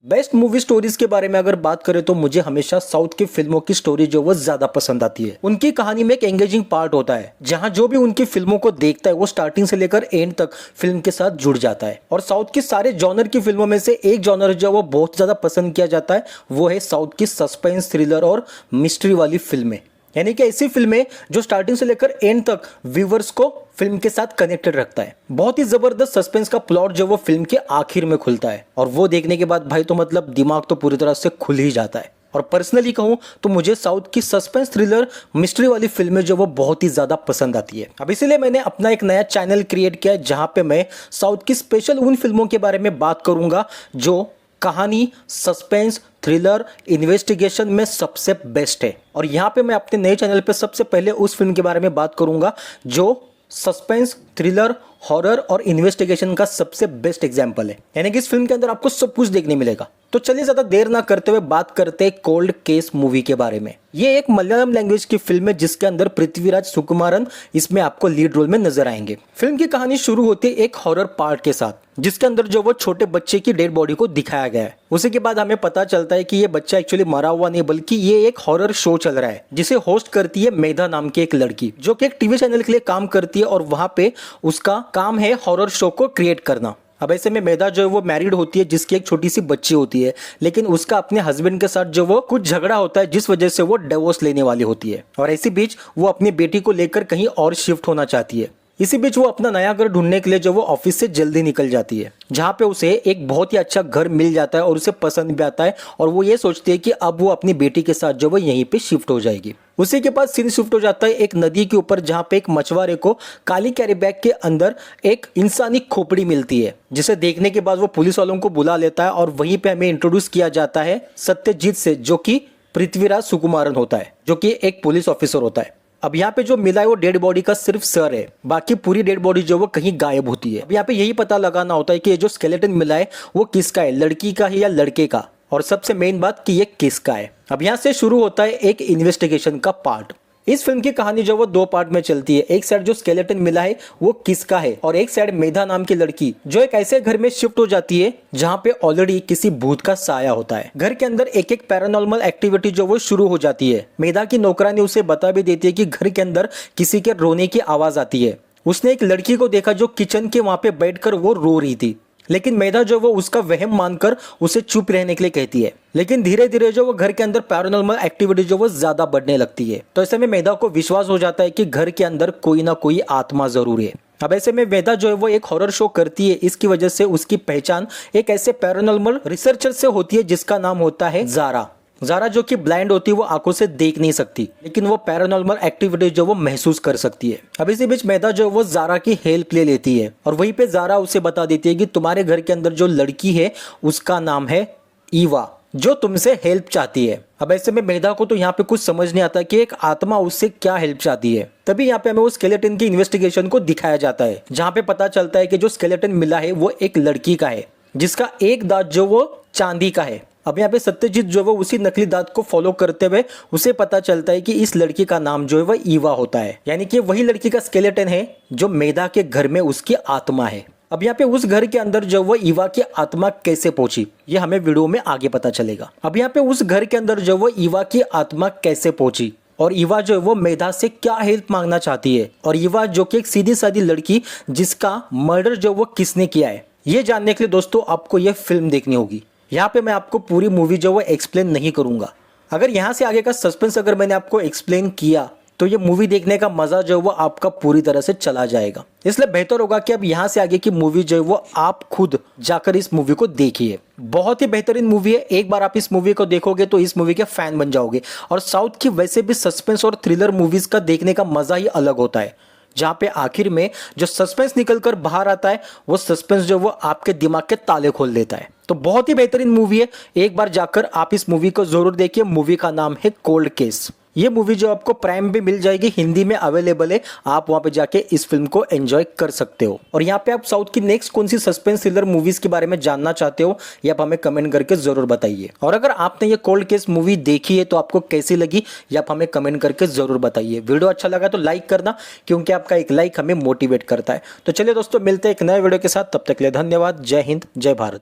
Best movie stories के बारे में अगर बात करें तो मुझे हमेशा साउथ की फिल्मों की स्टोरी जो वो ज्यादा पसंद आती है। उनकी कहानी में एक एंगेजिंग पार्ट होता है जहां जो भी उनकी फिल्मों को देखता है वो स्टार्टिंग से लेकर एंड तक फिल्म के साथ जुड़ जाता है। और साउथ की सारे जॉनर की फिल्मों में से एक जॉनर जो वो बहुत ज्यादा पसंद किया जाता है वो है साउथ की सस्पेंस, थ्रिलर और मिस्ट्री वाली फिल्में। यानी कि ऐसी फिल्में जो स्टार्टिंग से लेकर एंड तक व्यूवर्स को फिल्म के साथ कनेक्टेड रखता है। बहुत ही जबरदस्त सस्पेंस का प्लॉट जो वो फिल्म के आखिर में खुलता है और वो देखने के बाद भाई तो मतलब दिमाग तो पूरी तरह से खुल ही जाता है। और पर्सनली कहूं तो मुझे साउथ की सस्पेंस, थ्रिलर, मिस्ट्री वाली फिल्में जो वो बहुत ही ज्यादा पसंद आती है। अब इसीलिए मैंने अपना एक नया चैनल क्रिएट किया है जहां पे मैं साउथ की स्पेशल उन फिल्मों के बारे में बात करूंगा जो कहानी, सस्पेंस, थ्रिलर, इन्वेस्टिगेशन में सबसे बेस्ट है। और यहाँ पे मैं अपने नए चैनल पे सबसे पहले उस फिल्म के बारे में बात करूंगा जो सस्पेंस, थ्रिलर, हॉरर और इन्वेस्टिगेशन का सबसे बेस्ट एग्जाम्पल है। यानी कि इस फिल्म के अंदर आपको सब कुछ देखने मिलेगा। तो चलिए ज्यादा देर ना करते हुए बात करते हैं कोल्ड केस मूवी के बारे में। ये एक मलयालम लैंग्वेज की फिल्म है जिसके अंदर पृथ्वीराज सुकुमारन इसमें आपको लीड रोल में नजर आएंगे। फिल्म की कहानी शुरू होती है एक हॉरर पार्ट के साथ जिसके अंदर जो वो छोटे बच्चे की डेड बॉडी को दिखाया गया है। उसी के बाद हमें पता चलता है कि ये बच्चा एक्चुअली मरा हुआ नहीं बल्कि ये एक हॉरर शो चल रहा है जिसे होस्ट करती है मेधा नाम की एक लड़की जो कि एक टीवी चैनल के लिए काम करती है और वहां पे उसका काम है हॉरर शो को क्रिएट करना। अब ऐसे में मेधा जो है वो मैरिड होती है जिसकी एक छोटी सी बच्ची होती है, लेकिन उसका अपने हस्बैंड के साथ जो वो कुछ झगड़ा होता है जिस वजह से वो डिवोर्स लेने वाली होती है और इसी बीच वो अपनी बेटी को लेकर कहीं और शिफ्ट होना चाहती है। इसी बीच वो अपना नया घर ढूंढने के लिए जो वो ऑफिस से जल्दी निकल जाती है जहां पे उसे एक बहुत ही अच्छा घर मिल जाता है और उसे पसंद भी आता है और वो ये सोचती है कि अब वो अपनी बेटी के साथ जो वो यहीं पे शिफ्ट हो जाएगी। उसी के बाद सीन शिफ्ट हो जाता है एक नदी के ऊपर जहां पे एक मछुआरे को काली कैरी बैग के अंदर एक इंसानी खोपड़ी मिलती है जिसे देखने के बाद वो पुलिस वालों को बुला लेता है और वहीं पे हमें इंट्रोड्यूस किया जाता है सत्यजीत से जो कि पृथ्वीराज सुकुमारन होता है जो कि एक पुलिस ऑफिसर होता है। अब यहाँ पे जो मिला है वो डेड बॉडी का सिर्फ सर है, बाकी पूरी डेड बॉडी जो वो कहीं गायब होती है। अब यहाँ पे यही पता लगाना होता है कि ये जो स्केलेटन मिला है वो किसका है, लड़की का है या लड़के का, और सबसे मेन बात कि ये किसका है। अब यहाँ से शुरू होता है एक इन्वेस्टिगेशन का पार्ट। इस फिल्म की कहानी जो वो दो पार्ट में चलती है। एक साइड जो स्केलेटन मिला है वो किसका है और एक साइड मेधा नाम की लड़की जो एक ऐसे घर में शिफ्ट हो जाती है जहां पे ऑलरेडी किसी भूत का साया होता है। घर के अंदर एक एक पैरानॉर्मल एक्टिविटी जो वो शुरू हो जाती है। मेधा की नौकरानी उसे बता भी देती है कि घर के अंदर किसी के रोने की आवाज आती है। उसने एक लड़की को देखा जो किचन के वहां पे बैठकर वो रो रही थी, लेकिन मेधा जो वो उसका वहम मानकर उसे चुप रहने के लिए कहती है। लेकिन धीरे धीरे जो वो घर के अंदर पैरानॉर्मल एक्टिविटी जो वो ज्यादा बढ़ने लगती है। तो ऐसे में मेधा को विश्वास हो जाता है कि घर के अंदर कोई ना कोई आत्मा जरूर है। अब ऐसे में मेधा जो है वो एक हॉरर शो करती है। इसकी वजह से उसकी पहचान एक ऐसे पैरानॉर्मल रिसर्चर से होती है जिसका नाम होता है जारा। जारा जो कि ब्लाइंड होती है, वो आंखों से देख नहीं सकती लेकिन वो पैरानॉर्मल एक्टिविटी जो वो महसूस कर सकती है। अब इसी बीच मेधा जो वो जारा की हेल्प ले लेती है और वहीं पे जारा उसे बता देती है कि तुम्हारे घर के अंदर जो लड़की है उसका नाम है ईवा जो तुमसे हेल्प चाहती है। अब ऐसे में मेधा को तो यहाँ पे कुछ समझ नहीं आता कि एक आत्मा उससे क्या हेल्प चाहती है। तभी यहाँ पे हमें वो स्केलेटन की इन्वेस्टिगेशन को दिखाया जाता है जहाँ पे पता चलता है कि जो स्केलेटन मिला है वो एक लड़की का है जिसका एक दांत जो वो चांदी का है। अब यहाँ पे सत्यजीत जो वो उसी नकली दांत को फॉलो करते हुए उसे पता चलता है कि इस लड़की का नाम जो है वह ईवा होता है, यानी कि वही लड़की का स्केलेटन है जो मेधा के घर में उसकी आत्मा है। अब यहाँ पे उस घर के अंदर जो वो ईवा की आत्मा कैसे पहुंची ये हमें वीडियो में आगे पता चलेगा। अब यहाँ पे उस घर के अंदर जो वो ईवा की आत्मा कैसे पहुंची और ईवा जो है वो मेधा से क्या हेल्प मांगना चाहती है और ईवा जो कि एक सीधी सादी लड़की जिसका मर्डर जो वो किसने किया है, ये जानने के लिए दोस्तों आपको ये फिल्म देखनी होगी। यहाँ पे मैं आपको पूरी मूवी जो वो एक्सप्लेन नहीं करूंगा। अगर यहाँ से आगे का सस्पेंस अगर मैंने आपको एक्सप्लेन किया तो ये मूवी देखने का मजा जो वो आपका पूरी तरह से चला जाएगा। इसलिए बेहतर होगा कि अब यहाँ से आगे की मूवी जो है वो आप खुद जाकर इस मूवी को देखिए। बहुत ही बेहतरीन मूवी है। एक बार आप इस मूवी को देखोगे तो इस मूवी के फैन बन जाओगे। और साउथ की वैसे भी सस्पेंस और थ्रिलर मूवीज का देखने का मजा ही अलग होता है जहाँ पे आखिर में जो सस्पेंस निकल कर बाहर आता है वो सस्पेंस जो वो आपके दिमाग के ताले खोल देता है। तो बहुत ही बेहतरीन मूवी है। एक बार जाकर आप इस मूवी को जरूर देखिए। मूवी का नाम है कोल्ड केस। ये मूवी जो आपको प्राइम पे मिल जाएगी, हिंदी में अवेलेबल है। आप वहां पे जाके इस फिल्म को एंजॉय कर सकते हो। और यहाँ पे आप साउथ की नेक्स्ट कौन सी सस्पेंस थ्रिलर मूवीज के बारे में जानना चाहते हो ये आप हमें कमेंट करके जरूर बताइए। और अगर आपने ये कोल्ड केस मूवी देखी है तो आपको कैसी लगी ये आप हमें कमेंट करके जरूर बताइए। वीडियो अच्छा लगा तो लाइक करना क्योंकि आपका एक लाइक हमें मोटिवेट करता है। तो चलिए दोस्तों, मिलते हैं एक नए वीडियो के साथ। तब तक के लिए धन्यवाद। जय हिंद, जय भारत।